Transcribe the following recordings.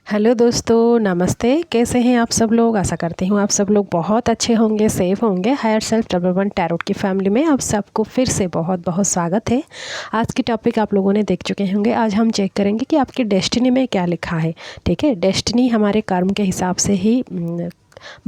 Hello दोस्तों, नमस्ते। कैसे हैं आप सब लोग? आशा करती हूँ आप सब लोग बहुत अच्छे होंगे, सेफ होंगे। हायर सेल्फ डेवलपमेंट टैरोट की फैमिली में आप सबको फिर से बहुत बहुत स्वागत है। आज की टॉपिक आप लोगों ने देख चुके होंगे। आज हम चेक करेंगे कि आपकी डेस्टिनी में क्या लिखा है। ठीक है, डेस्टिनी हमारे कर्म के हिसाब से ही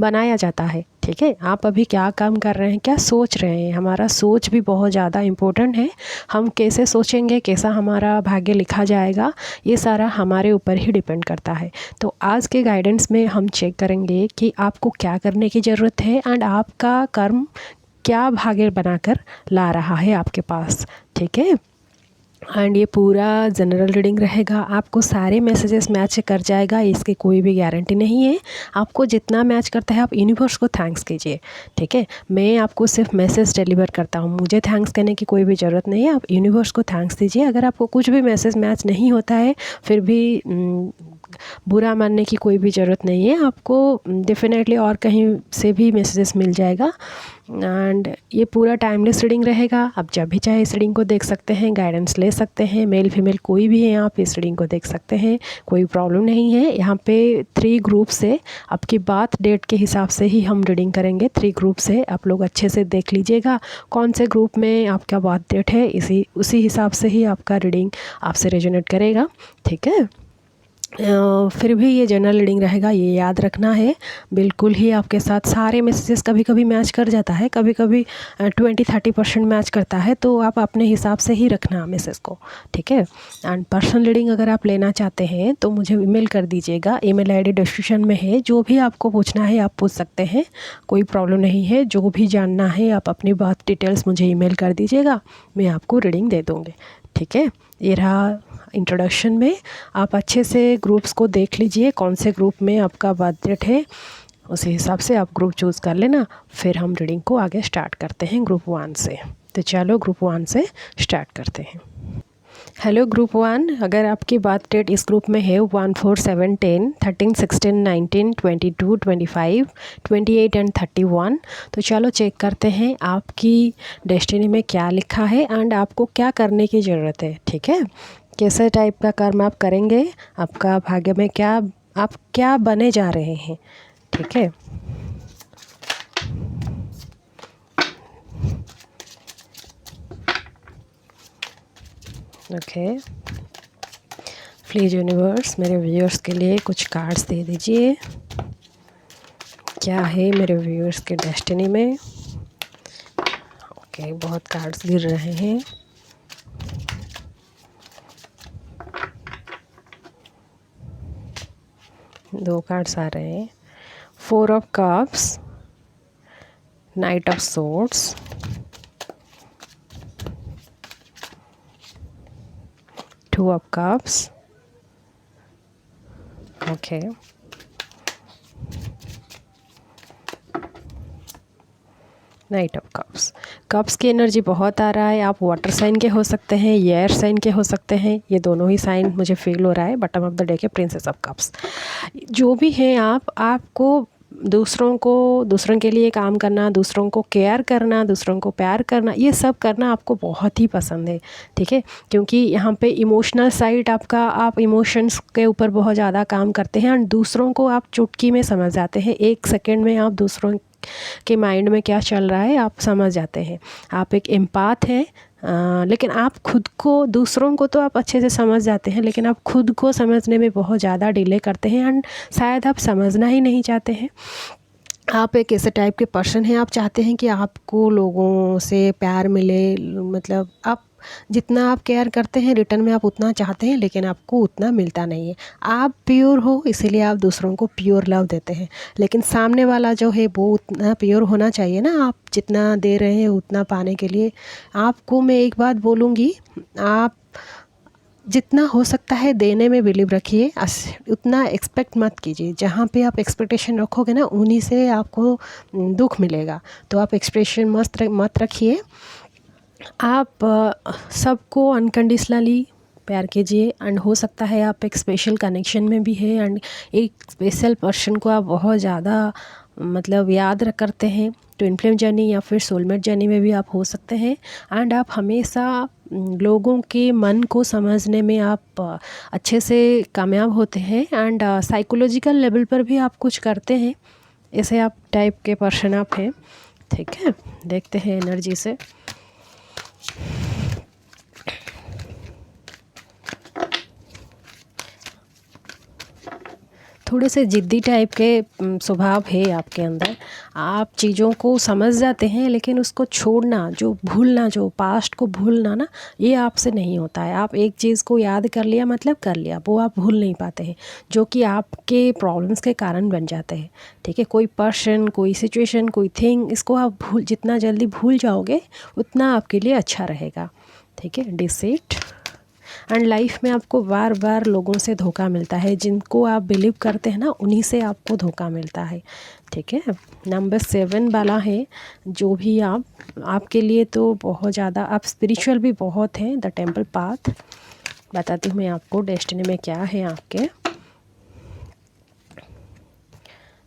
बनाया जाता है। ठीक है, आप अभी क्या काम कर रहे हैं, क्या सोच रहे हैं, हमारा सोच भी बहुत ज़्यादा इम्पोर्टेंट है। हम कैसे सोचेंगे, कैसा हमारा भाग्य लिखा जाएगा, ये सारा हमारे ऊपर ही डिपेंड करता है। तो आज के गाइडेंस में हम चेक करेंगे कि आपको क्या करने की ज़रूरत है एंड आपका कर्म क्या भाग्य बनाकर ला रहा है आपके पास। ठीक है, एंड ये पूरा जनरल रीडिंग रहेगा। आपको सारे मैसेजेस मैच कर जाएगा, इसकी कोई भी गारंटी नहीं है। आपको जितना मैच करता है आप यूनिवर्स को थैंक्स कीजिए। ठीक है, मैं आपको सिर्फ मैसेज डिलीवर करता हूँ, मुझे थैंक्स करने की कोई भी ज़रूरत नहीं है। आप यूनिवर्स को थैंक्स दीजिए। अगर आपको कुछ भी मैसेज मैच नहीं होता है फिर भी बुरा मानने की कोई भी ज़रूरत नहीं है। आपको डेफिनेटली और कहीं से भी मैसेजेस मिल जाएगा। एंड ये पूरा टाइमलेस रीडिंग रहेगा। आप जब भी चाहे इस रीडिंग को देख सकते हैं, गाइडेंस ले सकते हैं। मेल फीमेल कोई भी है, आप इस रीडिंग को देख सकते हैं, कोई प्रॉब्लम नहीं है। यहाँ पे 3 ग्रुप से आपकी बात डेट के हिसाब से ही हम रीडिंग करेंगे। 3 ग्रुप से आप लोग अच्छे से देख लीजिएगा कौन से ग्रुप में आपका बात डेट है, उसी हिसाब से ही आपका रीडिंग आपसे रेजोनेट करेगा। ठीक है, फिर भी ये जनरल रीडिंग रहेगा, ये याद रखना है। बिल्कुल ही आपके साथ सारे मैसेजेस कभी कभी मैच कर जाता है, कभी कभी 20-30% मैच करता है, तो आप अपने हिसाब से ही रखना मैसेज को। ठीक है, एंड पर्सनल रीडिंग अगर आप लेना चाहते हैं तो मुझे ईमेल कर दीजिएगा। ईमेल आईडी डिस्क्रिप्शन में है, जो भी आपको पूछना है आप पूछ सकते हैं, कोई प्रॉब्लम नहीं है। जो भी जानना है आप अपनी बात डिटेल्स मुझे ईमेल कर दीजिएगा, मैं आपको रीडिंग दे दूँगी। ठीक है, ये रहा इंट्रोडक्शन में। आप अच्छे से ग्रुप्स को देख लीजिए, कौन से ग्रुप में आपका बर्थ डेट है, उसी हिसाब से आप ग्रुप चूज़ कर लेना। फिर हम रीडिंग को आगे स्टार्ट करते हैं ग्रुप 1 से। तो चलो ग्रुप 1 से स्टार्ट करते हैं। हेलो ग्रुप 1, अगर आपकी बर्थ डेट इस ग्रुप में है 1, 4, 7, 10, 13, 16, 19, 22, 25, 28 एंड 31, तो चलो चेक करते हैं आपकी डेस्टिनी में क्या लिखा है एंड आपको क्या करने की ज़रूरत है। ठीक है, कैसे टाइप का कर्म आप करेंगे, आपका भाग्य में क्या, आप क्या बने जा रहे हैं। ठीक है, ओके, प्लीज़ यूनिवर्स मेरे व्यूअर्स के लिए कुछ कार्ड्स दे दीजिए। क्या है मेरे व्यूअर्स के डेस्टिनी में। ओके, बहुत कार्ड्स गिर रहे हैं। दो कार्ड्स आ रहे हैं, 4 of cups, night of swords, two of cups, okay, night of cups. Cups की एनर्जी बहुत आ रहा है। आप वाटर साइन के हो सकते हैं, एयर साइन के हो सकते हैं, ये दोनों ही साइन मुझे फील हो रहा है। बॉटम ऑफ द डे के प्रिंसेस ऑफ कप्स। जो भी हैं आपको दूसरों के लिए काम करना, दूसरों को केयर करना, दूसरों को प्यार करना, ये सब करना आपको बहुत ही पसंद है। ठीक है, क्योंकि यहाँ पे इमोशनल साइड आपका, आप इमोशंस के ऊपर बहुत ज़्यादा काम करते हैं और दूसरों को आप चुटकी में समझ जाते हैं। 1 सेकेंड में आप दूसरों के माइंड में क्या चल रहा है आप समझ जाते हैं। आप एक एम्पाथ हैं, लेकिन आप खुद को, दूसरों को तो आप अच्छे से समझ जाते हैं, लेकिन आप खुद को समझने में बहुत ज़्यादा डिले करते हैं एंड शायद आप समझना ही नहीं चाहते हैं। आप एक ऐसे टाइप के पर्सन हैं, आप चाहते हैं कि आपको लोगों से प्यार मिले, मतलब आप जितना आप केयर करते हैं रिटर्न में आप उतना चाहते हैं, लेकिन आपको उतना मिलता नहीं है। आप प्योर हो, इसीलिए आप दूसरों को प्योर लव देते हैं, लेकिन सामने वाला जो है वो उतना प्योर होना चाहिए ना। आप जितना दे रहे हैं उतना पाने के लिए आपको मैं एक बात बोलूँगी, आप जितना हो सकता है देने में बिलीव रखिए, उतना एक्सपेक्ट मत कीजिए। जहाँ पे आप एक्सपेक्टेशन रखोगे ना, उन्हीं से आपको दुख मिलेगा। तो आप एक्सपेक्टेशन मत रखिए। आप सबको अनकंडीशनली प्यार कीजिए एंड हो सकता है आप एक स्पेशल कनेक्शन में भी है एंड एक स्पेशल पर्सन को आप बहुत ज़्यादा मतलब याद करते हैं। ट्विन फ्लेम जर्नी या फिर सोलमेट जर्नी में भी आप हो सकते हैं एंड आप हमेशा लोगों के मन को समझने में आप अच्छे से कामयाब होते हैं एंड साइकोलॉजिकल लेवल पर भी आप कुछ करते हैं। ऐसे आप टाइप के पर्सन आप हैं, ठीक है। देखते हैं एनर्जी से। थोड़े से ज़िद्दी टाइप के स्वभाव है आपके अंदर। आप चीज़ों को समझ जाते हैं लेकिन उसको छोड़ना, जो भूलना, जो पास्ट को भूलना ना, ये आपसे नहीं होता है। आप एक चीज़ को याद कर लिया मतलब कर लिया, वो आप भूल नहीं पाते हैं, जो कि आपके प्रॉब्लम्स के कारण बन जाते हैं, ठीक है। कोई पर्सन, कोई सिचुएशन, कोई थिंग, इसको आप जितना जल्दी भूल जाओगे उतना आपके लिए अच्छा रहेगा, ठीक है। डिसीट एंड लाइफ में आपको बार बार लोगों से धोखा मिलता है। जिनको आप बिलीव करते हैं ना, उन्हीं से आपको धोखा मिलता है, ठीक है। नंबर 7 वाला है, जो भी आपके लिए तो बहुत ज़्यादा आप स्पिरिचुअल भी बहुत हैं। द टेम्पल पाथ बताती हूँ मैं आपको डेस्टिनी में क्या है आपके।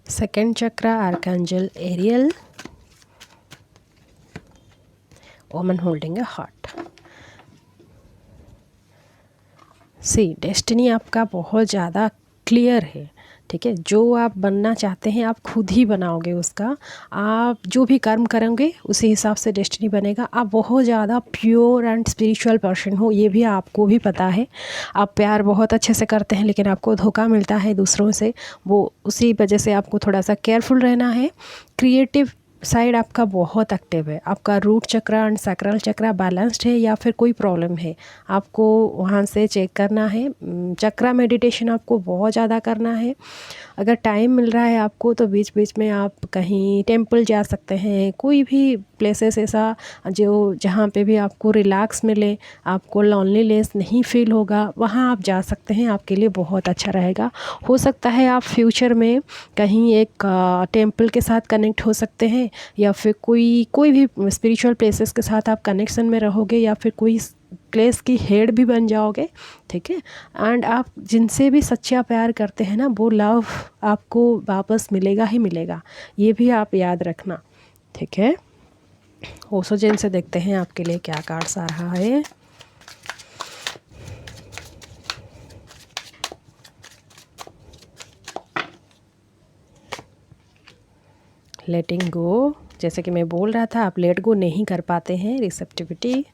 Second chakra, archangel Ariel, woman holding a heart. Destiny आपका बहुत ज़्यादा क्लियर है, ठीक है। जो आप बनना चाहते हैं आप खुद ही बनाओगे उसका। आप जो भी कर्म करेंगे उसी हिसाब से डेस्टिनी बनेगा। आप बहुत ज़्यादा प्योर एंड स्पिरिचुअल पर्सन हो, ये भी आपको भी पता है। आप प्यार बहुत अच्छे से करते हैं लेकिन आपको धोखा मिलता है दूसरों से, वो उसी वजह से आपको थोड़ा सा केयरफुल रहना है। क्रिएटिव साइड आपका बहुत एक्टिव है। आपका root chakra and sacral chakra balanced है या फिर कोई प्रॉब्लम है, आपको वहाँ से चेक करना है। चक्रा मेडिटेशन आपको बहुत ज़्यादा करना है। अगर टाइम मिल रहा है आपको तो बीच बीच में आप कहीं टेंपल जा सकते हैं, कोई भी प्लेसेस ऐसा जो जहाँ पे भी आपको रिलैक्स मिले, आपको लॉनलीनेस नहीं फील होगा, वहाँ आप जा सकते हैं। आपके लिए बहुत अच्छा रहेगा। हो सकता है आप फ्यूचर में कहीं एक टेंपल के साथ कनेक्ट हो सकते हैं, या फिर कोई भी स्पिरिचुअल प्लेसेस के साथ आप कनेक्शन में रहोगे, या फिर कोई प्लेस की हेड भी बन जाओगे, ठीक है। एंड आप जिनसे भी सच्चा प्यार करते हैं ना, वो लव आपको वापस मिलेगा ही मिलेगा, ये भी आप याद रखना, ठीक है। ओसो जिन से देखते हैं आपके लिए क्या कार्ड्स आ रहा है। लेटिंग गो, जैसे कि मैं बोल रहा था, आप लेट गो नहीं कर पाते हैं। रिसेप्टिविटी,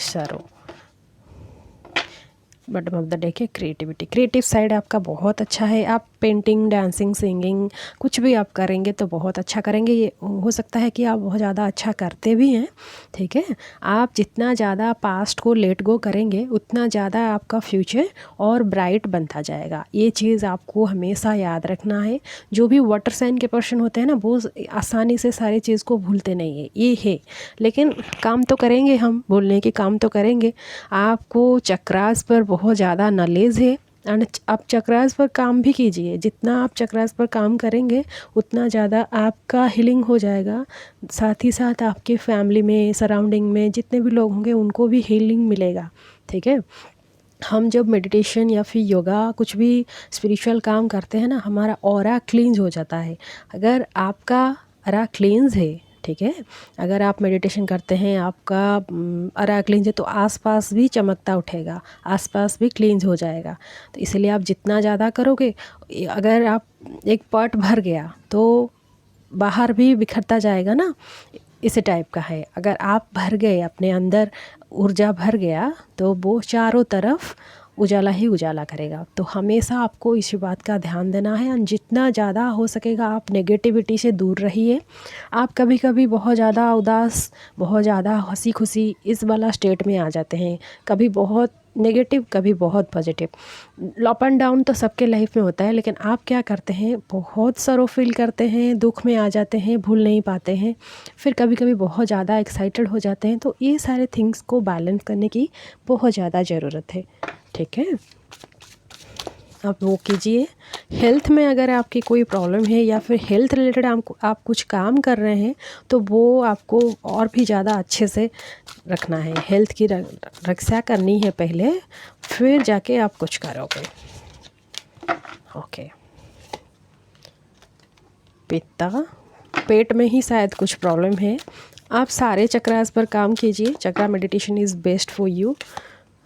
सरो, बॉटम ऑफ द डेक है क्रिएटिविटी। क्रिएटिव साइड आपका बहुत अच्छा है। आप पेंटिंग, डांसिंग, सिंगिंग कुछ भी आप करेंगे तो बहुत अच्छा करेंगे। ये हो सकता है कि आप बहुत ज़्यादा अच्छा करते भी हैं, ठीक है। आप जितना ज़्यादा पास्ट को लेट गो करेंगे उतना ज़्यादा आपका फ्यूचर और ब्राइट बनता जाएगा। ये चीज़ आपको हमेशा याद रखना है। जो भी वाटर साइन के पर्सन होते हैं ना, वो आसानी से सारी चीज़ को भूलते नहीं है, ये है। लेकिन काम तो करेंगे, हम भूलने के काम तो करेंगे। आपको चक्रास पर बहुत ज़्यादा नॉलेज है एंड आप चक्रास पर काम भी कीजिए। जितना आप चक्रास पर काम करेंगे उतना ज़्यादा आपका हीलिंग हो जाएगा। साथ ही साथ आपके फैमिली में, सराउंडिंग में जितने भी लोग होंगे उनको भी हीलिंग मिलेगा, ठीक है। हम जब मेडिटेशन या फिर योगा कुछ भी स्पिरिचुअल काम करते हैं ना, हमारा ऑरा क्लींज हो जाता है। अगर आपका ऑरा क्लींज है, ठीक है, अगर आप मेडिटेशन करते हैं, आपका ऑरा क्लींज है, तो आसपास भी चमकता उठेगा, आसपास भी क्लींज हो जाएगा। तो इसलिए आप जितना ज़्यादा करोगे, अगर आप एक पॉट भर गया तो बाहर भी बिखरता जाएगा ना, इस टाइप का है। अगर आप भर गए, अपने अंदर ऊर्जा भर गया, तो वो चारों तरफ उजाला ही उजाला करेगा। तो हमेशा आपको इसी बात का ध्यान देना है। और जितना ज़्यादा हो सकेगा आप नेगेटिविटी से दूर रहिए। आप कभी कभी बहुत ज़्यादा उदास, बहुत ज़्यादा हंसी खुशी इस वाला स्टेट में आ जाते हैं, कभी बहुत नेगेटिव, कभी बहुत पॉजिटिव। अप एंड डाउन तो सबके लाइफ में होता है, लेकिन आप क्या करते हैं, बहुत सरो फील करते हैं, दुख में आ जाते हैं, भूल नहीं पाते हैं, फिर कभी कभी बहुत ज़्यादा एक्साइटेड हो जाते हैं। तो ये सारे थिंग्स को बैलेंस करने की बहुत ज़्यादा ज़रूरत है, ठीक है। आप वो कीजिए। हेल्थ में अगर आपकी कोई प्रॉब्लम है या फिर हेल्थ रिलेटेड आप कुछ काम कर रहे हैं, तो वो आपको और भी ज़्यादा अच्छे से रखना है। हेल्थ की रक्षा करनी है पहले, फिर जाके आप कुछ करोगे, ओके। पित्ता, पेट में ही शायद कुछ प्रॉब्लम है। आप सारे चक्रास पर काम कीजिए। Chakra meditation is best for you.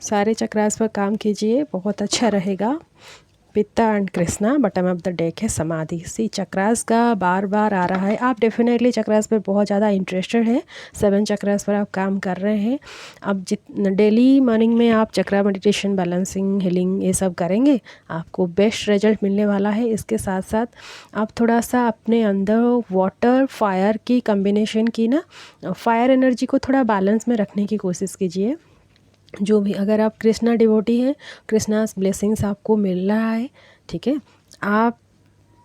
सारे चक्रास पर काम कीजिए, बहुत अच्छा रहेगा। Pitta and Krishna, bottom of the deck है समाधि। सी चक्रास का बार बार आ रहा है। आप डेफिनेटली चक्रास पर बहुत ज़्यादा इंटरेस्टेड है। 7 चक्रास पर आप काम कर रहे हैं। अब डेली मॉर्निंग में आप चक्रा मेडिटेशन, बैलेंसिंग, हीलिंग ये सब करेंगे, आपको बेस्ट रिजल्ट मिलने वाला है। इसके साथ साथ आप थोड़ा सा अपने अंदर वाटर फायर की कम्बिनेशन की ना, फायर एनर्जी को थोड़ा बैलेंस में रखने की कोशिश कीजिए। जो भी, अगर आप कृष्णा डिवोटी हैं, कृष्णास ब्लेसिंग्स आपको मिल रहा है, ठीक है। आप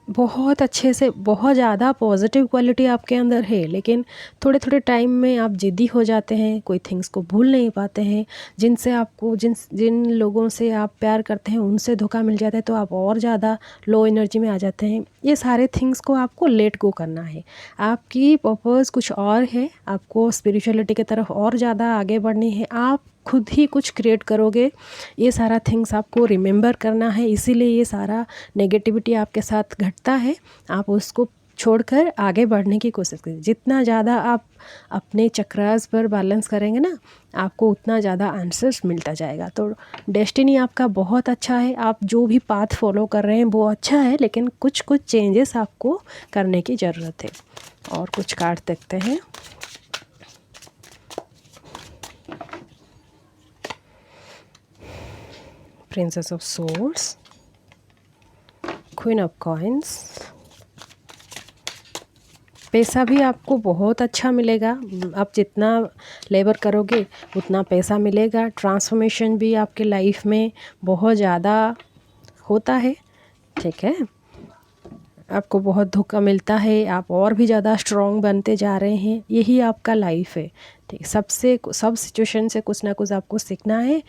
बहुत अच्छे से, बहुत ज़्यादा पॉजिटिव क्वालिटी आपके अंदर है, लेकिन थोड़े थोड़े टाइम में आप ज़िद्दी हो जाते हैं, कोई थिंग्स को भूल नहीं पाते हैं। जिनसे आपको, जिन लोगों से आप प्यार करते हैं उनसे धोखा मिल जाता है, तो आप और ज़्यादा लो एनर्जी में आ जाते हैं। ये सारे थिंग्स को आपको लेट गो करना है। आपकी पर्पज़ कुछ और है, आपको स्पिरिचुअलिटी की तरफ और ज़्यादा आगे बढ़नी है। आप खुद ही कुछ क्रिएट करोगे, ये सारा थिंग्स आपको रिमेंबर करना है। इसीलिए ये सारा नेगेटिविटी आपके साथ घटता है। आप उसको छोड़कर आगे बढ़ने की कोशिश करिए। जितना ज़्यादा आप अपने चक्रास पर बैलेंस करेंगे ना, आपको उतना ज़्यादा आंसर्स मिलता जाएगा। तो डेस्टिनी आपका बहुत अच्छा है। आप जो भी पाथ फॉलो कर रहे हैं वो अच्छा है, लेकिन कुछ कुछ चेंजेस आपको करने की ज़रूरत है। और कुछ कार्ड देखते हैं। Princess of Swords, Queen of Coins। पैसा भी आपको बहुत अच्छा मिलेगा। आप जितना लेबर करोगे उतना पैसा मिलेगा। ट्रांसफॉर्मेशन भी आपके लाइफ में बहुत ज़्यादा होता है, ठीक है। आपको बहुत धोखा मिलता है, आप और भी ज़्यादा स्ट्रॉन्ग बनते जा रहे हैं। यही आपका लाइफ है, ठीक। सब सिचुएशन से कुछ ना कुछ आपको सीखना है।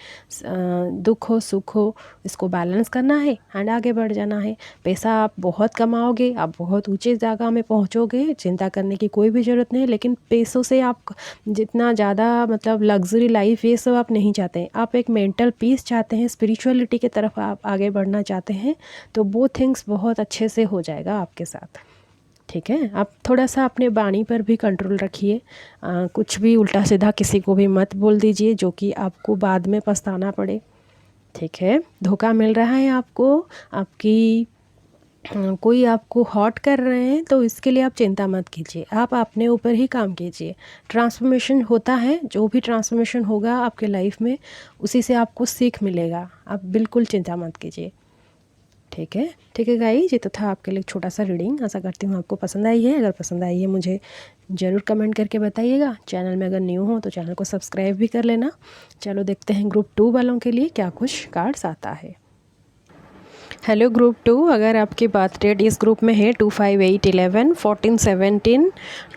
दुख हो सुख हो, इसको बैलेंस करना है एंड आगे बढ़ जाना है। पैसा आप बहुत कमाओगे, आप बहुत ऊंचे जगह में पहुंचोगे, चिंता करने की कोई भी ज़रूरत नहीं। लेकिन पैसों से आप जितना ज़्यादा, मतलब लग्जरी लाइफ, ये सब आप नहीं चाहते हैं। आप एक मेंटल पीस चाहते हैं, स्पिरिचुअलिटी की तरफ आप आगे बढ़ना चाहते हैं, तो वो थिंग्स बहुत अच्छे से हो जाएगा आपके साथ, ठीक है। आप थोड़ा सा अपने वाणी पर भी कंट्रोल रखिए। कुछ भी उल्टा सीधा किसी को भी मत बोल दीजिए जो कि आपको बाद में पछताना पड़े, ठीक है। धोखा मिल रहा है आपको, आपकी कोई आपको हॉट कर रहे हैं, तो इसके लिए आप चिंता मत कीजिए। आप अपने ऊपर ही काम कीजिए। ट्रांसफॉर्मेशन होता है, जो भी ट्रांसफॉर्मेशन होगा आपके लाइफ में, उसी से आपको सीख मिलेगा। आप बिल्कुल चिंता मत कीजिए, ठीक है। ठीक है गाइस, ये तो था आपके लिए छोटा सा रीडिंग। आशा करती हूँ आपको पसंद आई है। अगर पसंद आई है मुझे ज़रूर कमेंट करके बताइएगा। चैनल में अगर न्यू हो तो चैनल को सब्सक्राइब भी कर लेना। चलो देखते हैं ग्रुप 2 वालों के लिए क्या कुछ कार्ड्स आता है। हेलो ग्रुप 2, अगर आपकी बर्थ डेट इस ग्रुप में है 2, 5, 8, 11, 14, 17,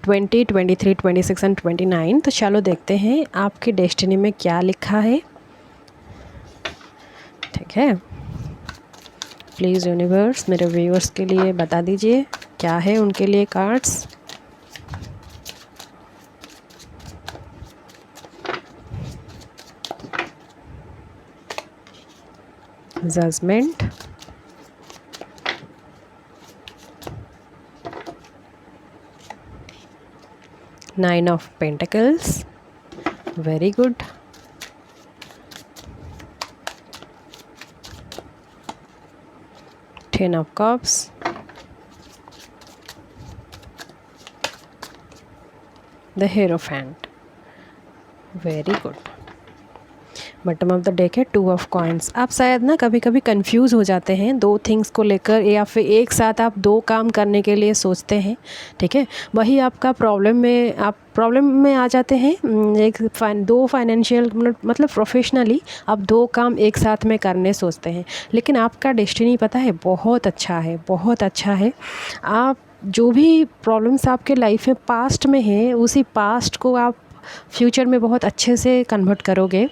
20, 23, 26 एंड 29, तो चलो देखते हैं आपकी डेस्टिनी में क्या लिखा है, ठीक है। प्लीज़ यूनिवर्स मेरे व्यूअर्स के लिए बता दीजिए क्या है उनके लिए cards. Judgment, nine of pentacles, very good. Ten of cups, the hierophant, very good. Bottom of the deck है 2 ऑफ कॉइन्स। आप शायद ना कभी कभी कंफ्यूज हो जाते हैं 2 थिंग्स को लेकर, या फिर एक साथ आप 2 काम करने के लिए सोचते हैं, ठीक है। वही आपका आप प्रॉब्लम में आ जाते हैं। 2 फाइनेंशियल, मतलब प्रोफेशनली आप 2 काम एक साथ में करने सोचते हैं। लेकिन आपका डेस्टिनी पता है बहुत अच्छा है, बहुत अच्छा है। आप जो भी प्रॉब्लम्स आपके लाइफ में पास्ट में है, उसी पास्ट को आप फ्यूचर में बहुत अच्छे से कन्वर्ट करोगे।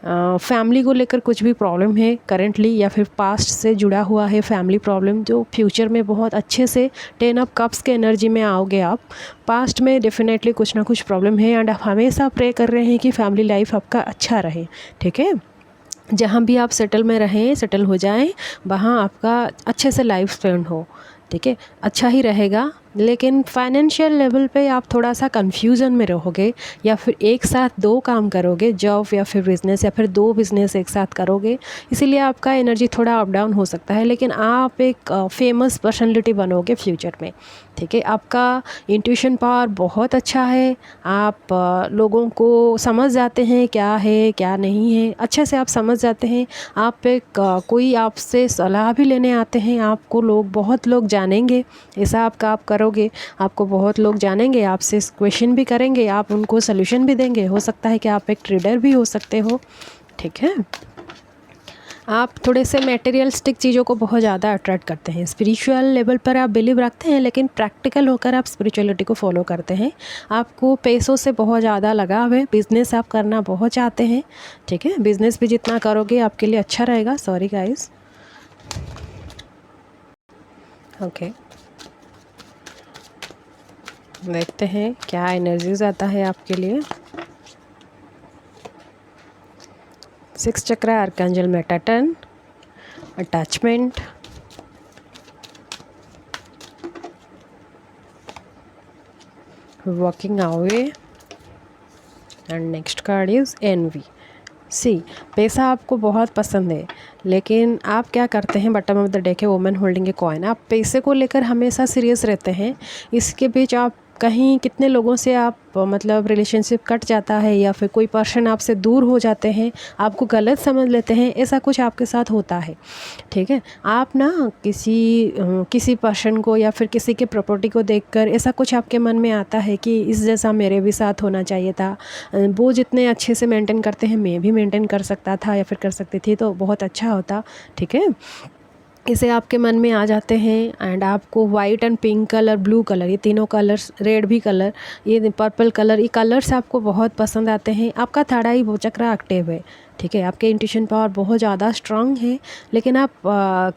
फैमिली को लेकर कुछ भी प्रॉब्लम है करेंटली, या फिर पास्ट से जुड़ा हुआ है फैमिली प्रॉब्लम, जो फ्यूचर में बहुत अच्छे से 10 ऑफ कप्स के एनर्जी में आओगे आप। पास्ट में डेफिनेटली कुछ ना कुछ प्रॉब्लम है, एंड आप हमेशा प्रे कर रहे हैं कि फैमिली लाइफ आपका अच्छा रहे, ठीक है। जहाँ भी आप सेटल हो जाएं, वहाँ आपका अच्छे से लाइफ स्पेंड हो, ठीक है। अच्छा ही रहेगा, लेकिन फाइनेंशियल लेवल पे आप थोड़ा सा कंफ्यूजन में रहोगे, या फिर एक साथ दो काम करोगे, जॉब या फिर बिज़नेस, या फिर दो बिज़नेस एक साथ करोगे, इसीलिए आपका एनर्जी थोड़ा अप डाउन हो सकता है। लेकिन आप एक फेमस पर्सनैलिटी बनोगे फ्यूचर में, ठीक है। आपका इंट्यूशन पावर बहुत अच्छा है, आप लोगों को समझ जाते हैं क्या है क्या नहीं है, अच्छे से आप समझ जाते हैं। आप एक कोई आपसे सलाह भी लेने आते हैं, आपको बहुत लोग जानेंगे। ऐसा आप करोगे, आपको बहुत लोग जानेंगे, आपसे क्वेश्चन भी करेंगे, आप उनको सोल्यूशन भी देंगे। हो सकता है कि आप एक ट्रेडर भी हो सकते हो, ठीक है। आप थोड़े से मटेरियलिस्टिक चीज़ों को बहुत ज़्यादा अट्रैक्ट करते हैं। स्पिरिचुअल लेवल पर आप बिलीव रखते हैं, लेकिन प्रैक्टिकल होकर आप स्पिरिचुअलिटी को फॉलो करते हैं। आपको पैसों से बहुत ज़्यादा लगाव है, बिज़नेस आप करना बहुत चाहते हैं, ठीक है। बिज़नेस भी जितना करोगे आपके लिए अच्छा रहेगा। Sorry guys, okay. देखते हैं क्या एनर्जीज आता है आपके लिए। 6 chakra archangel Metatron, attachment, walking away, and next card is envy. See, पैसा आपको बहुत पसंद है, लेकिन आप क्या करते हैं, बॉटम ऑफ द डेक है वुमेन होल्डिंग ए कॉइन। आप पैसे को लेकर हमेशा सीरियस रहते हैं। इसके बीच आप कहीं कितने लोगों से आप मतलब रिलेशनशिप कट जाता है, या फिर कोई पर्सन आपसे दूर हो जाते हैं, आपको गलत समझ लेते हैं, ऐसा कुछ आपके साथ होता है, ठीक है। आप ना किसी पर्सन को या फिर किसी के प्रॉपर्टी को देखकर ऐसा कुछ आपके मन में आता है कि इस जैसा मेरे भी साथ होना चाहिए था, वो जितने अच्छे से मेंटेन करते हैं मैं भी मेंटेन कर सकता था या फिर कर सकती थी, तो बहुत अच्छा होता, ठीक है। इसे आपके मन में आ जाते हैं। एंड आपको white and pink colour, blue colour, ये तीनों कलर्स, रेड भी कलर, ये पर्पल कलर, ये कलर्स आपको बहुत पसंद आते हैं। आपका थर्ड आई चक्र एक्टिव है, ठीक है। आपके इंट्यूशन पावर बहुत ज़्यादा स्ट्रांग है, लेकिन आप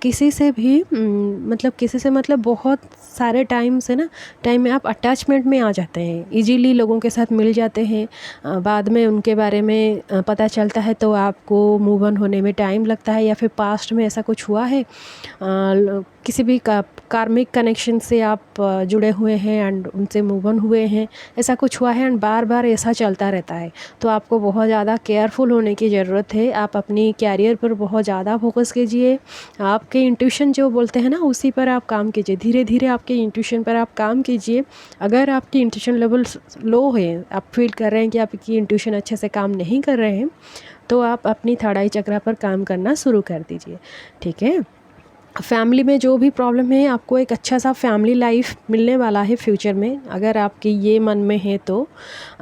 किसी से भी मतलब बहुत सारे टाइम में आप अटैचमेंट में आ जाते हैं, इजीली लोगों के साथ मिल जाते हैं। बाद में उनके बारे में पता चलता है तो आपको मूव ऑन होने में टाइम लगता है, या फिर पास्ट में ऐसा कुछ हुआ है, किसी भी कार्मिक कनेक्शन से आप जुड़े हुए हैं एंड उनसे मूव ऑन हुए हैं, ऐसा कुछ हुआ है एंड बार बार ऐसा चलता रहता है। तो आपको बहुत ज़्यादा केयरफुल होने की ज़रूरत है। आप अपनी कैरियर पर बहुत ज़्यादा फोकस कीजिए। आपके इंट्यूशन जो बोलते हैं ना, उसी पर आप काम कीजिए। धीरे धीरे आपके इंट्यूशन पर आप काम कीजिए। अगर आपकी इंट्यूशन लेवल लो है, आप फील कर रहे हैं कि आपकी इंट्यूशन अच्छे से काम नहीं कर रहे हैं, तो आप अपनी थर्ड आई चक्र पर काम करना शुरू कर दीजिए, ठीक है। फैमिली में जो भी प्रॉब्लम है, आपको एक अच्छा सा फैमिली लाइफ मिलने वाला है फ्यूचर में, अगर आपके ये मन में है तो।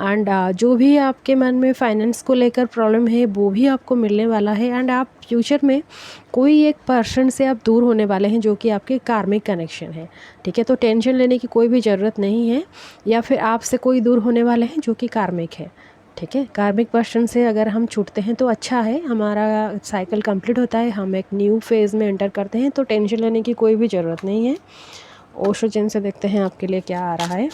एंड जो भी आपके मन में फाइनेंस को लेकर प्रॉब्लम है, वो भी आपको मिलने वाला है। एंड आप फ्यूचर में कोई एक पर्सन से आप दूर होने वाले हैं जो कि आपके कार्मिक कनेक्शन है, ठीक है। तो टेंशन लेने की कोई भी ज़रूरत नहीं है, या फिर आपसे कोई दूर होने वाले हैं जो कि कार्मिक है, ठीक है। कार्मिक पर्सन से अगर हम छूटते हैं तो अच्छा है, हमारा साइकिल कंप्लीट होता है, हम एक न्यू फेज़ में एंटर करते हैं, तो टेंशन लेने की कोई भी ज़रूरत नहीं है। ओशो जिन से देखते हैं आपके लिए क्या आ रहा है।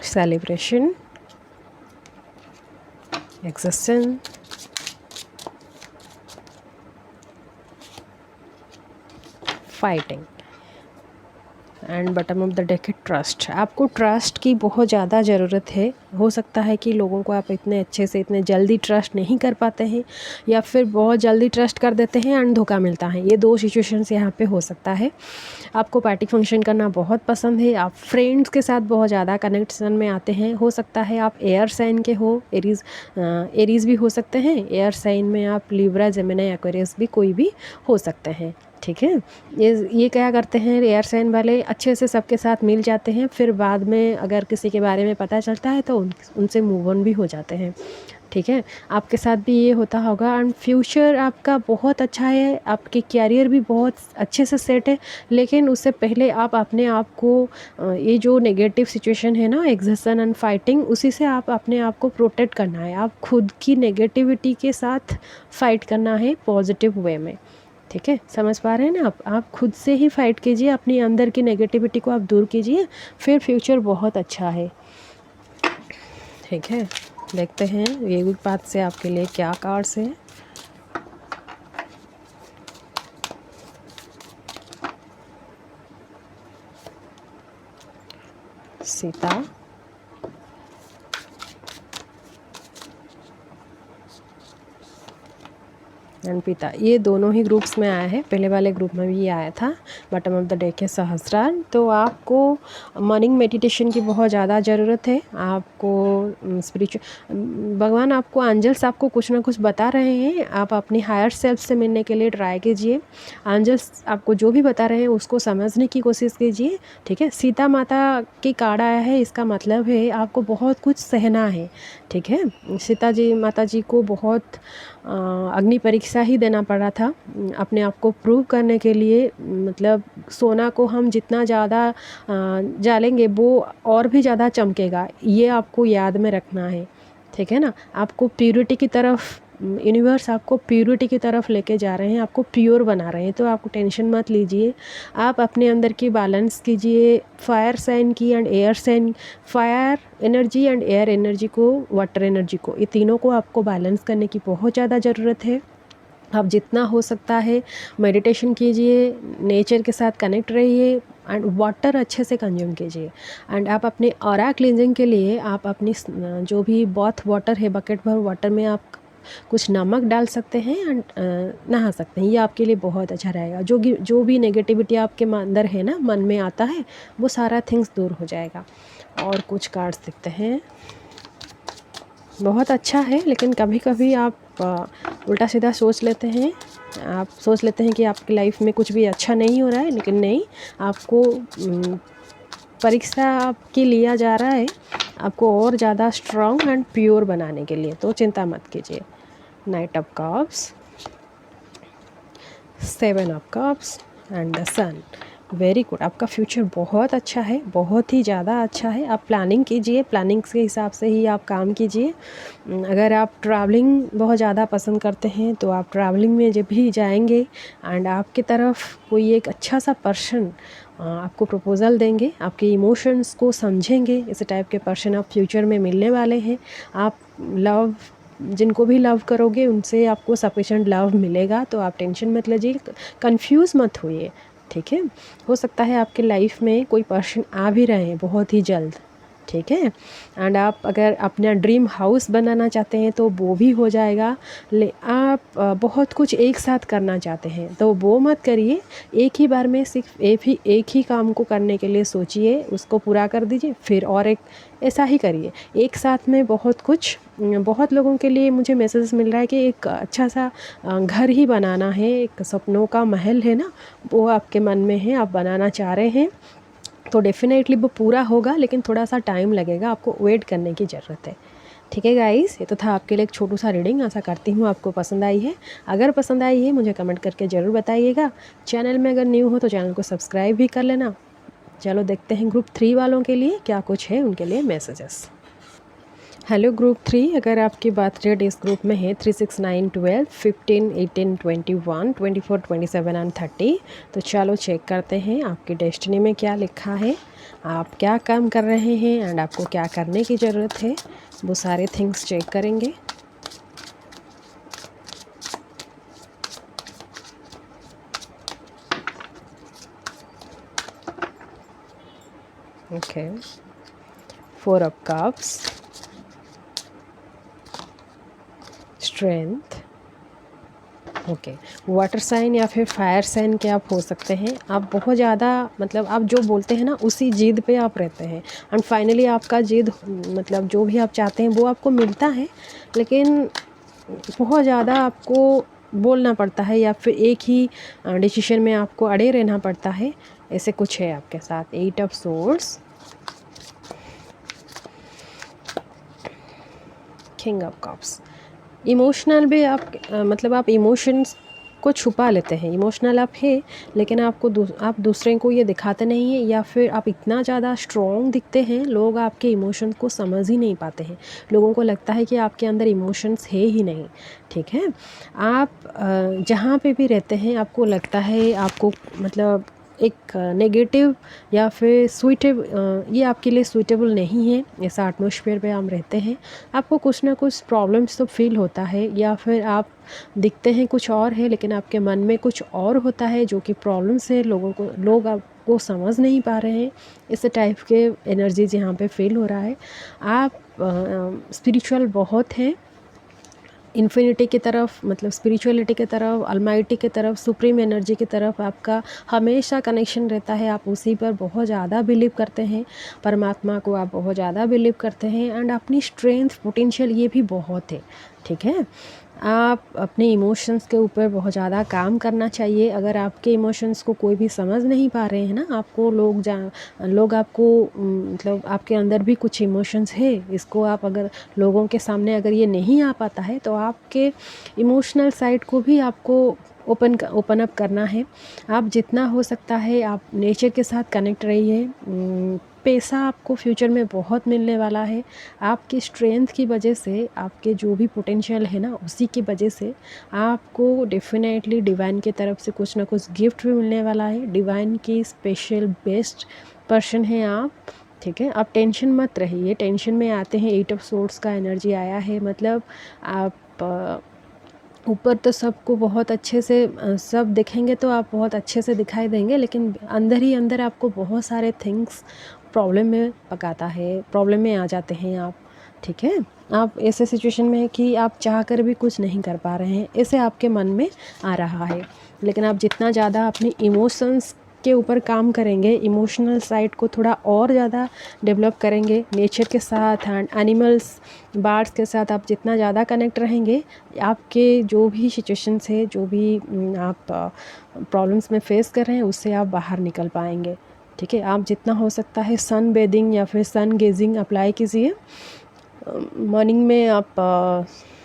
Celebration, existence, fighting, and bottom of the deck है ट्रस्ट। आपको ट्रस्ट की बहुत ज़्यादा ज़रूरत है। हो सकता है कि लोगों को आप इतने अच्छे से इतने जल्दी ट्रस्ट नहीं कर पाते हैं, या फिर बहुत जल्दी ट्रस्ट कर देते हैं एंड धोखा मिलता है। ये दो सिचुएशंस यहाँ पे हो सकता है। आपको पार्टी फंक्शन करना बहुत पसंद है, आप फ्रेंड्स के साथ बहुत ज़्यादा कनेक्शन में आते हैं। हो सकता है आप एयर साइन के हो, एरीज़ भी हो सकते हैं। एयर साइन में आप लिब्रा, जेमिनी, एक्वेरियस भी कोई भी हो सकते हैं, ठीक है। ये क्या करते हैं, एयर साइन वाले अच्छे से सबके साथ मिल जाते हैं, फिर बाद में अगर किसी के बारे में पता चलता है तो उनसे मूव ऑन भी हो जाते हैं, ठीक है। आपके साथ भी ये होता होगा। एंड फ्यूचर आपका बहुत अच्छा है, आपके कैरियर भी बहुत अच्छे से सेट है, लेकिन उससे पहले आप अपने आप को ये जो नेगेटिव सिचुएशन है ना, एग्जिस्टेंस एंड फाइटिंग, उसी से आप अपने आप को प्रोटेक्ट करना है। आप खुद की नेगेटिविटी के साथ फाइट करना है पॉजिटिव वे में, ठीक है। समझ पा रहे हैं ना आप खुद से ही फाइट कीजिए, अपनी अंदर की नेगेटिविटी को आप दूर कीजिए, फिर फ्यूचर बहुत अच्छा है, ठीक है। देखते हैं ये वीक पाथ से आपके लिए क्या कार्ड्स हैं। सीता, एंड पिता, ये दोनों ही ग्रुप्स में आया है। पहले वाले ग्रुप में भी ये आया था, बॉटम ऑफ द डेक है सहस्रार। तो आपको मॉर्निंग मेडिटेशन की बहुत ज़्यादा ज़रूरत है। आपको स्पिरिचुअल भगवान, आपको एंजल्स आपको कुछ ना कुछ बता रहे हैं। आप अपनी हायर सेल्फ से मिलने के लिए ट्राई कीजिए। एंजल्स आपको जो भी बता रहे हैं उसको समझने की कोशिश कीजिए, ठीक है। सीता माता की कार्ड आया है, इसका मतलब है आपको बहुत कुछ सहना है, ठीक है। सीता जी माता जी को बहुत अग्नि परीक्षा ही देना पड़ा था अपने आप को प्रूव करने के लिए। मतलब सोना को हम जितना ज़्यादा जालेंगे वो और भी ज़्यादा चमकेगा, ये आपको याद में रखना है, ठीक है ना। आपको प्यूरिटी की तरफ, यूनिवर्स आपको प्यूरिटी की तरफ लेके जा रहे हैं, आपको प्योर बना रहे हैं। तो आपको टेंशन मत लीजिए, आप अपने अंदर की बैलेंस कीजिए। फायर साइन की and air sign, fire energy and air energy को, वाटर एनर्जी को, ये तीनों को आपको बैलेंस करने की बहुत ज़्यादा ज़रूरत है। आप जितना हो सकता है मेडिटेशन कीजिए, नेचर के साथ कनेक्ट रहिए एंड वाटर अच्छे से कंज्यूम कीजिए। एंड आप अपने ऑरा क्लींजिंग के लिए आप अपनी जो भी बॉथ वाटर है, बकेट भर वाटर में आप कुछ नमक डाल सकते हैं एंड नहा सकते हैं। ये आपके लिए बहुत अच्छा रहेगा। जो भी नेगेटिविटी आपके अंदर है ना, मन में आता है, वो सारा थिंग्स दूर हो जाएगा। और कुछ कार्ड्स दिखते हैं, बहुत अच्छा है, लेकिन कभी कभी आप उल्टा सीधा सोच लेते हैं। आप सोच लेते हैं कि आपकी लाइफ में कुछ भी अच्छा नहीं हो रहा है, लेकिन नहीं, आपको परीक्षा आपकी लिया जा रहा है आपको और ज़्यादा स्ट्रॉन्ग एंड प्योर बनाने के लिए। तो चिंता मत कीजिए। Knight of cups, 7 of cups and the sun. Very good, आपका फ्यूचर बहुत अच्छा है, बहुत ही ज़्यादा अच्छा है। आप प्लानिंग कीजिए, प्लानिंग के हिसाब से ही आप काम कीजिए। अगर आप ट्रैवलिंग बहुत ज़्यादा पसंद करते हैं तो आप ट्रैवलिंग में जब भी जाएंगे एंड आपकी तरफ कोई एक अच्छा सा पर्सन आपको प्रपोज़ल देंगे, आपके इमोशंस को समझेंगे, इस टाइप के पर्सन आप फ्यूचर में मिलने वाले हैं। आप लव, जिनको भी लव करोगे उनसे आपको सफिशेंट लव मिलेगा। तो आप टेंशन मत लीजिए, कंफ्यूज मत होइए, ठीक है। हो सकता है आपके लाइफ में कोई पर्सन आ भी रहे हैं बहुत ही जल्द, ठीक है। एंड आप अगर अपना ड्रीम हाउस बनाना चाहते हैं तो वो भी हो जाएगा। आप बहुत कुछ एक साथ करना चाहते हैं तो वो मत करिए। एक ही बार में सिर्फ एक ही काम को करने के लिए सोचिए, उसको पूरा कर दीजिए, फिर और एक, ऐसा ही करिए। एक साथ में बहुत कुछ, बहुत लोगों के लिए मुझे मैसेज मिल रहा है कि एक अच्छा सा घर ही बनाना है, एक सपनों का महल है ना, वो आपके मन में है, आप बनाना चाह रहे हैं। तो डेफिनेटली वो पूरा होगा, लेकिन थोड़ा सा टाइम लगेगा, आपको वेट करने की ज़रूरत है, ठीक है गाइस। ये तो था आपके लिए एक छोटू सा रीडिंग। आशा करती हूँ आपको पसंद आई है। अगर पसंद आई है मुझे कमेंट करके ज़रूर बताइएगा। चैनल में अगर न्यू हो तो चैनल को सब्सक्राइब भी कर लेना। चलो देखते हैं ग्रुप 3 वालों के लिए क्या कुछ है, उनके लिए मैसेजेस। हेलो ग्रुप 3, अगर आपकी बर्थ डेट इस ग्रुप में है 3, 6, 9, 12, 15, 18, 21, 24, 27 एंड 30, तो चलो चेक करते हैं आपकी डेस्टिनी में क्या लिखा है, आप क्या काम कर रहे हैं एंड आपको क्या करने की ज़रूरत है, वो सारे थिंग्स चेक करेंगे। Okay, 4 of cups, strength. Okay, water sign या फिर फायर साइन के आप हो सकते हैं। आप बहुत ज़्यादा, मतलब आप जो बोलते हैं ना उसी जिद पे आप रहते हैं एंड फाइनली आपका जिद, मतलब जो भी आप चाहते हैं वो आपको मिलता है, लेकिन बहुत ज़्यादा आपको बोलना पड़ता है या फिर एक ही डिसीजन में आपको अड़े रहना पड़ता है, ऐसे कुछ है आपके साथ। 8 of swords, king of cups. Emotional भी आप, मतलब आप इमोशंस को छुपा लेते हैं। इमोशनल आप है, लेकिन आप दूसरे को ये दिखाते नहीं हैं, या फिर आप इतना ज़्यादा स्ट्रॉन्ग दिखते हैं, लोग आपके इमोशंस को समझ ही नहीं पाते हैं। लोगों को लगता है कि आपके अंदर इमोशंस है ही नहीं, ठीक है। आप जहाँ पे भी रहते हैं आपको लगता है, आपको मतलब एक नेगेटिव या फिर ये आपके लिए सूटेबल नहीं है। ऐसा एटमॉस्फेयर पे हम रहते हैं, आपको कुछ ना कुछ प्रॉब्लम्स तो फील होता है, या फिर आप दिखते हैं कुछ और है लेकिन आपके मन में कुछ और होता है जो कि प्रॉब्लम्स है, लोग आपको समझ नहीं पा रहे हैं। इस टाइप के एनर्जीज यहाँ पे फील हो रहा है। आप स्पिरिचुअल बहुत हैं, इन्फिनिटी की तरफ, मतलब स्पिरिचुअलिटी की तरफ, अलमाइटी की तरफ, सुप्रीम एनर्जी की तरफ आपका हमेशा कनेक्शन रहता है। आप उसी पर बहुत ज़्यादा बिलीव करते हैं, परमात्मा को आप बहुत ज़्यादा बिलीव करते हैं। एंड अपनी स्ट्रेंथ, पोटेंशियल ये भी बहुत है, ठीक है। आप अपने इमोशंस के ऊपर बहुत ज़्यादा काम करना चाहिए। अगर आपके इमोशंस को कोई भी समझ नहीं पा रहे हैं ना, आपको लोग आपको मतलब आपके अंदर भी कुछ इमोशंस है, इसको आप अगर लोगों के सामने अगर ये नहीं आ पाता है तो आपके इमोशनल साइड को भी आपको ओपन अप करना है। आप जितना हो सकता है आप नेचर के साथ कनेक्ट रहिए। पैसा आपको फ्यूचर में बहुत मिलने वाला है। आपकी स्ट्रेंथ की वजह से, आपके जो भी पोटेंशियल है ना, उसी की वजह से आपको डेफिनेटली डिवाइन की तरफ से कुछ ना कुछ गिफ्ट भी मिलने वाला है। डिवाइन की स्पेशल बेस्ट पर्सन है आप, ठीक है। आप टेंशन मत रहिए। टेंशन में आते हैं, 8 ऑफ सोर्ड्स का एनर्जी आया है, मतलब आप ऊपर तो सबको बहुत अच्छे से सब दिखेंगे तो आप बहुत अच्छे से दिखाई देंगे, लेकिन अंदर ही अंदर आपको बहुत सारे थिंग्स प्रॉब्लम में पकाता है, प्रॉब्लम में आ जाते हैं आप, ठीक है। आप ऐसे सिचुएशन में है कि आप चाह कर भी कुछ नहीं कर पा रहे हैं, ऐसे आपके मन में आ रहा है। लेकिन आप जितना ज़्यादा अपने इमोशंस के ऊपर काम करेंगे, इमोशनल साइड को थोड़ा और ज़्यादा डेवलप करेंगे, नेचर के साथ एंड एनिमल्स, बर्ड्स के साथ आप जितना ज़्यादा कनेक्ट रहेंगे, आपके जो भी सिचुएशंस है, जो भी आप प्रॉब्लम्स में फेस कर रहे हैं, उससे आप बाहर निकल पाएंगे, ठीक है। आप जितना हो सकता है सन बेदिंग या फिर सन गेजिंग अप्लाई कीजिए। मॉर्निंग में आप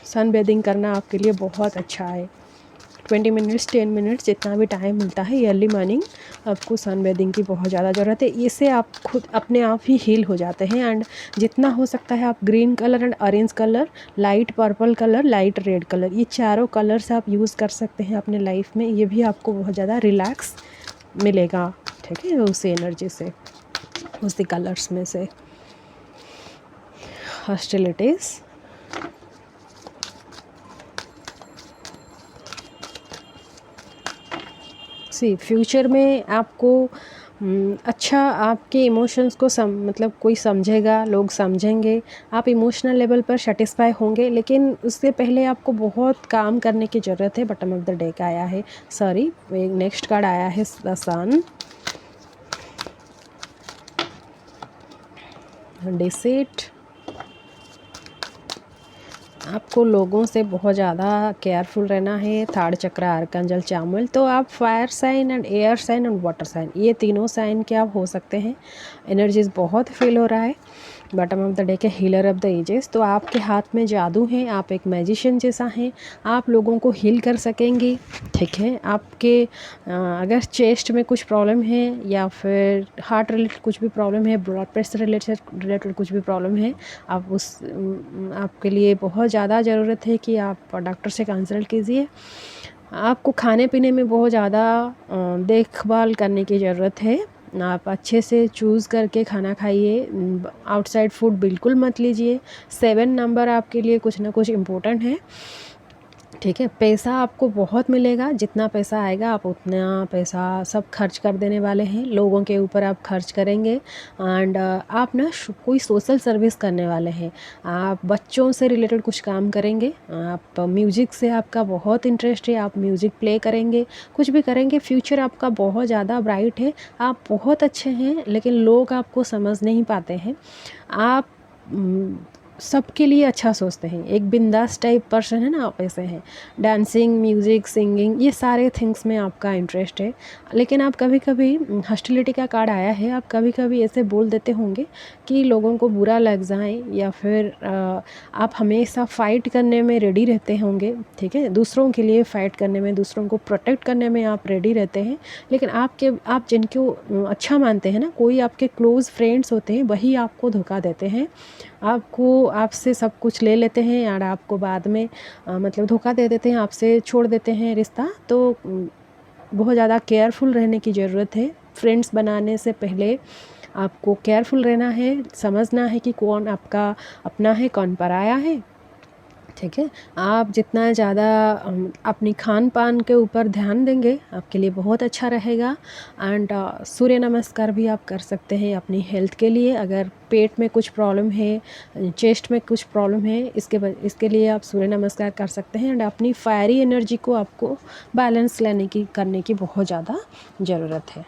सन बेदिंग करना आपके लिए बहुत अच्छा है। 20 मिनट्स 10 मिनट्स जितना भी टाइम मिलता है अर्ली मॉर्निंग, आपको सन बेदिंग की बहुत ज़्यादा ज़रूरत है। इससे आप खुद अपने आप ही हील हो जाते हैं। एंड जितना हो सकता है आप green colour and orange colour, light purple colour, light red colour, ये चारों कलर्स आप यूज़ कर सकते हैं अपने लाइफ में। ये भी आपको बहुत ज़्यादा रिलैक्स मिलेगा, ठीक है, उसी एनर्जी से, उसी कलर्स में से। हॉस्टिलिटीज़, फ्यूचर में आपको अच्छा आपके इमोशंस को मतलब कोई समझेगा, लोग समझेंगे, आप इमोशनल लेवल पर सेटिस्फाई होंगे। लेकिन उससे पहले आपको बहुत काम करने की ज़रूरत है। बॉटम ऑफ द डेक आया है, सॉरी नेक्स्ट कार्ड आया है द सन, डिसीट। आपको लोगों से बहुत ज़्यादा केयरफुल रहना है। थर्ड चक्र आर्कंजल चामुल। तो आप fire sign and air sign and water sign, ये तीनों साइन के आप हो सकते हैं। एनर्जीज बहुत फील हो रहा है। बॉटम ऑफ द डे के हीलर ऑफ द एजेस, तो आपके हाथ में जादू है, आप एक मैजिशियन जैसा हैं, आप लोगों को हील कर सकेंगे, ठीक है। आपके अगर चेस्ट में कुछ प्रॉब्लम है या फिर हार्ट रिलेटेड कुछ भी प्रॉब्लम है, ब्लड प्रेशर रिलेटेड कुछ भी प्रॉब्लम है, आपके लिए बहुत ज़्यादा ज़रूरत है कि आप डॉक्टर से कंसल्ट कीजिए। आपको खाने पीने में बहुत ज़्यादा देखभाल करने की ज़रूरत है। आप अच्छे से चूज़ करके खाना खाइए, आउटसाइड फूड बिल्कुल मत लीजिए। 7 नंबर आपके लिए कुछ ना कुछ इम्पोर्टेंट है, ठीक है। पैसा आपको बहुत मिलेगा, जितना पैसा आएगा आप उतना पैसा सब खर्च कर देने वाले हैं, लोगों के ऊपर आप खर्च करेंगे। एंड आप ना कोई सोशल सर्विस करने वाले हैं, आप बच्चों से रिलेटेड कुछ काम करेंगे, आप म्यूज़िक से आपका बहुत इंटरेस्ट है, आप म्यूज़िक प्ले करेंगे, कुछ भी करेंगे। फ्यूचर आपका बहुत ज़्यादा ब्राइट है, आप बहुत अच्छे हैं, लेकिन लोग आपको समझ नहीं पाते हैं। आप सबके लिए अच्छा सोचते हैं, एक बिंदास टाइप पर्सन है ना, आप ऐसे हैं। डांसिंग, म्यूज़िक, सिंगिंग, ये सारे थिंग्स में आपका इंटरेस्ट है। लेकिन आप कभी कभी, हॉस्टिलिटी का कार्ड आया है, आप कभी कभी ऐसे बोल देते होंगे कि लोगों को बुरा लग जाए, या फिर आप हमेशा फ़ाइट करने में रेडी रहते होंगे, ठीक है। दूसरों के लिए फ़ाइट करने में, दूसरों को प्रोटेक्ट करने में आप रेडी रहते हैं। लेकिन आप जिनको अच्छा मानते हैं ना, कोई आपके क्लोज़ फ्रेंड्स होते हैं, वही आपको धोखा देते हैं, आपसे सब कुछ ले लेते हैं और आपको बाद में मतलब धोखा दे देते हैं, आपसे छोड़ देते हैं रिश्ता। तो बहुत ज़्यादा केयरफुल रहने की ज़रूरत है। फ्रेंड्स बनाने से पहले आपको केयरफुल रहना है, समझना है कि कौन आपका अपना है, कौन पराया है। ठीक है, आप जितना ज़्यादा अपनी खान पान के ऊपर ध्यान देंगे आपके लिए बहुत अच्छा रहेगा। एंड सूर्य नमस्कार भी आप कर सकते हैं अपनी हेल्थ के लिए। अगर पेट में कुछ प्रॉब्लम है, चेस्ट में कुछ प्रॉब्लम है, इसके लिए आप सूर्य नमस्कार कर सकते हैं। एंड अपनी फायरी एनर्जी को आपको बैलेंस करने की बहुत ज़्यादा ज़रूरत है।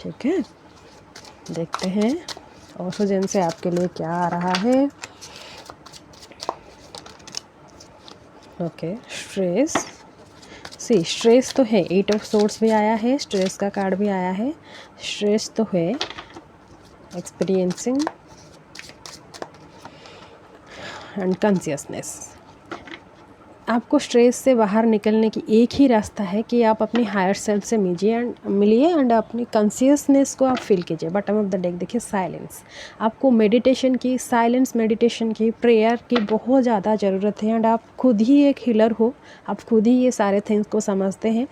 ठीक है, देखते हैं ऑक्सीजन से आपके लिए क्या आ रहा है। ओके, स्ट्रेस तो है, 8 ऑफ सोर्ड्स भी आया है, स्ट्रेस का कार्ड भी आया है। स्ट्रेस तो है, एक्सपीरियंसिंग एंड कॉन्शियसनेस। आपको स्ट्रेस से बाहर निकलने की एक ही रास्ता है कि आप अपनी हायर सेल्फ से मिलिए एंड अपनी कॉन्शियसनेस को आप फील कीजिए। बॉटम ऑफ द डेक देखिए साइलेंस। आपको मेडिटेशन की, साइलेंस मेडिटेशन की, प्रेयर की बहुत ज़्यादा ज़रूरत है। एंड आप खुद ही एक हीलर हो, आप खुद ही ये सारे थिंग्स को समझते हैं।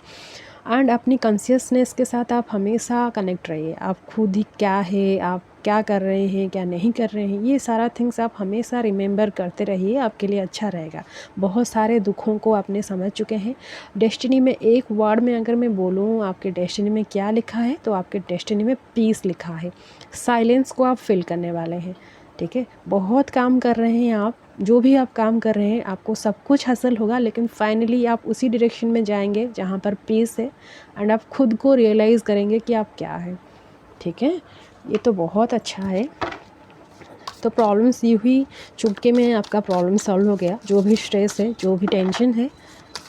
एंड अपनी कॉन्शियसनेस के साथ आप हमेशा कनेक्ट रहिए। आप खुद ही क्या है, आप क्या कर रहे हैं, क्या नहीं कर रहे हैं, ये सारा थिंग्स आप हमेशा रिमेंबर करते रहिए, आपके लिए अच्छा रहेगा। बहुत सारे दुखों को आपने समझ चुके हैं। डेस्टिनी में एक वर्ड में अगर मैं बोलूँ आपके डेस्टिनी में क्या लिखा है, तो आपके डेस्टिनी में पीस लिखा है। साइलेंस को आप फील करने वाले हैं। ठीक है, बहुत काम कर रहे हैं आप, जो भी आप काम कर रहे हैं आपको सब कुछ हासिल होगा, लेकिन फाइनली आप उसी डायरेक्शन में जाएंगे जहाँ पर पीस है। एंड आप खुद को रियलाइज़ करेंगे कि आप क्या है। ठीक है, ये तो बहुत अच्छा है। तो प्रॉब्लम्स यूँ ही चुटकी में आपका प्रॉब्लम सॉल्व हो गया। जो भी स्ट्रेस है, जो भी टेंशन है,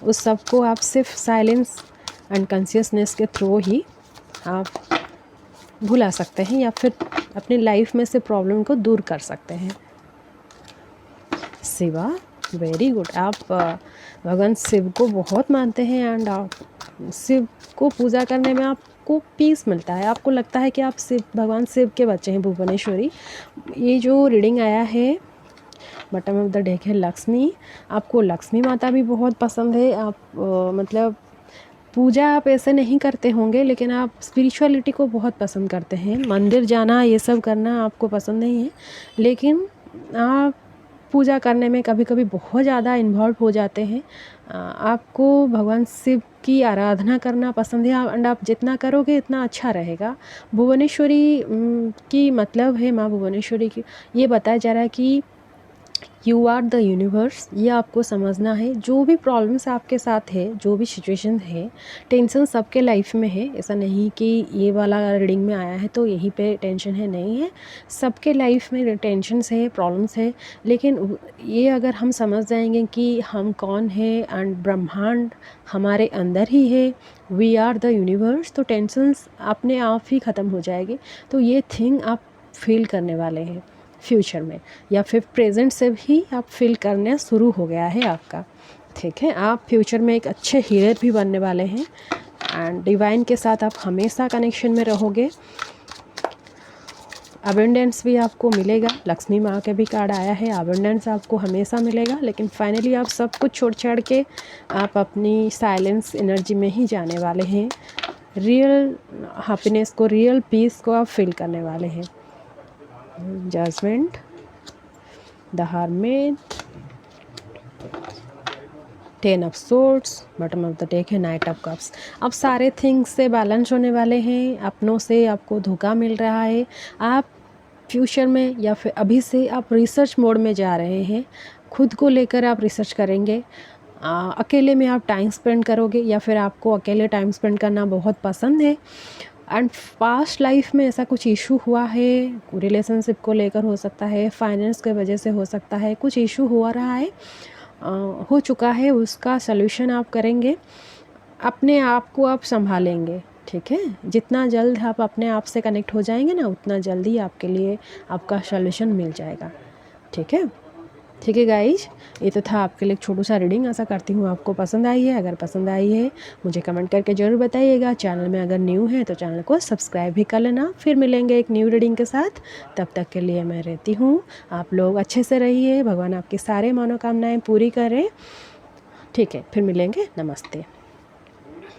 उस सब को आप सिर्फ साइलेंस एंड कॉन्शियसनेस के थ्रू ही आप भुला सकते हैं, या फिर अपनी लाइफ में से प्रॉब्लम को दूर कर सकते हैं। Shiva, very good. आप भगवान शिव को बहुत मानते हैं एंड आप शिव को पूजा करने में आपको पीस मिलता है। आपको लगता है कि आप भगवान शिव के बच्चे हैं, भुवनेश्वरी। ये जो रीडिंग आया है बॉटम ऑफ द डेक है लक्ष्मी। आपको लक्ष्मी माता भी बहुत पसंद है। आप मतलब पूजा आप ऐसे नहीं करते होंगे, लेकिन आप स्पिरिचुअलिटी को बहुत पसंद करते हैं। मंदिर जाना, ये सब करना आपको पसंद नहीं है, लेकिन आप पूजा करने में कभी कभी बहुत ज़्यादा इन्वॉल्व हो जाते हैं। आपको भगवान शिव की आराधना करना पसंद है, एंड आप जितना करोगे इतना अच्छा रहेगा। भुवनेश्वरी की मतलब है, माँ भुवनेश्वरी की ये बताया जा रहा है कि यू आर द यूनिवर्स। ये आपको समझना है। जो भी प्रॉब्लम्स आपके साथ है, जो भी सिचुएशन है, टेंशन सबके लाइफ में है। ऐसा नहीं कि ये वाला रीडिंग में आया है तो यहीं पे टेंशन है, नहीं है। सबके लाइफ में टेंशन्स है, प्रॉब्लम्स है। लेकिन ये अगर हम समझ जाएंगे कि हम कौन है एंड ब्रह्मांड हमारे अंदर ही है, वी आर द यूनिवर्स, तो टेंशन्स अपने आप ही ख़त्म हो जाएगी। तो ये थिंग आप फील करने वाले हैं फ्यूचर में, या फिर प्रेजेंट से भी आप फील करना शुरू हो गया है आपका। ठीक है, आप फ्यूचर में एक अच्छे हीलर भी बनने वाले हैं एंड डिवाइन के साथ आप हमेशा कनेक्शन में रहोगे। अबेंडेंस भी आपको मिलेगा। लक्ष्मी माँ के भी कार्ड आया है, अबेंडेंस आपको हमेशा मिलेगा। लेकिन फाइनली आप सब कुछ छोड़ छाड़ के आप अपनी साइलेंस एनर्जी में ही जाने वाले हैं। रियल हैप्पीनेस को, रियल पीस को आप फील करने वाले हैं। Judgment, the hermit, 10 of swords, bottom of the deck है नाइट ऑफ कप्स। अब सारे थिंग्स से बैलेंस होने वाले हैं। अपनों से आपको धोखा मिल रहा है। आप फ्यूचर में या फिर अभी से आप रिसर्च मोड में जा रहे हैं। खुद को लेकर आप रिसर्च करेंगे। अकेले में आप टाइम स्पेंड करोगे, या फिर आपको अकेले टाइम स्पेंड करना बहुत पसंद है। एंड पास्ट लाइफ में ऐसा कुछ इशू हुआ है, रिलेशनशिप को लेकर हो सकता है, फाइनेंस के वजह से हो सकता है, कुछ इशू हुआ रहा है, हो चुका है, उसका सल्यूशन आप करेंगे। अपने आप को आप संभालेंगे। ठीक है, जितना जल्द आप अपने आप से कनेक्ट हो जाएंगे ना, उतना जल्दी आपके लिए आपका सल्यूशन मिल जाएगा। ठीक है, ठीक है गाइज, ये तो था आपके लिए एक छोटू सा रीडिंग। आशा करती हूँ आपको पसंद आई है। अगर पसंद आई है मुझे कमेंट करके ज़रूर बताइएगा। चैनल में अगर न्यू है तो चैनल को सब्सक्राइब भी कर लेना। फिर मिलेंगे एक न्यू रीडिंग के साथ। तब तक के लिए मैं रहती हूँ। आप लोग अच्छे से रहिए, भगवान आपकी सारे मनोकामनाएँ पूरी करें। ठीक है, फिर मिलेंगे। नमस्ते।